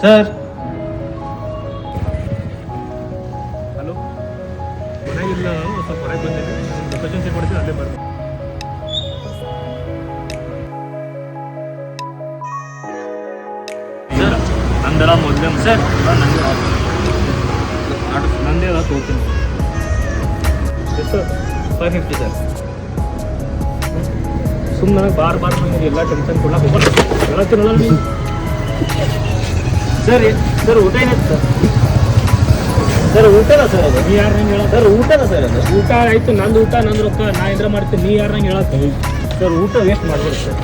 Sir hello, ಮನೆಗಿಲ್ಲ, ಸ್ವಲ್ಪ ಹೊರಗೆ ಬಂದಿದ್ದೆ. ಲೊಕೇಶನ್ ಚೆಕ್ ಮಾಡ್ತೀನಿ, ಅಲ್ಲೇ ಬರ್ತೀನಿ. ಸರ್ ನಂದೆಲ್ಲ ಮೊದಲೇ ಸರ್ ನಂದೆಲ್ಲ ತೋತೀನಿ. ಎಷ್ಟು? 550 ಸರ್. ಸುಮ್ಮನೆ ನನಗೆ ಬಾರ್ ನಮಗೆ ಎಲ್ಲ ಟೆನ್ಷನ್ ಕೊಡಕ್ಕೆ ಹೋಗೋಣ. ಹೇಳತ್ತೀರಲ್ಲ ನೀವು. ಸರ್ ಸರ್ ಊಟ ಏನಾಯ್ತು ಸರ್? ಸರ್ ಊಟನ ಸರ್ ಅದು? ನೀ ಯಾರು ನಂಗೆ ಹೇಳ ಸರ್ ಊಟನ ಸರ್ ಅದು? ಊಟ ಆಯ್ತು, ನಂದು ಊಟ ನಂದು ರೊಕ್ಕ, ನಾ ಏನಾರ ಮಾಡ್ತೀನಿ, ನೀ ಯಾರು ನಂಗೆ ಹೇಳತ್ತೀನಿ. ಸರ್ ಊಟ ವೇಸ್ಟ್ ಮಾಡ್ಬೇಡಿ ಸರ್.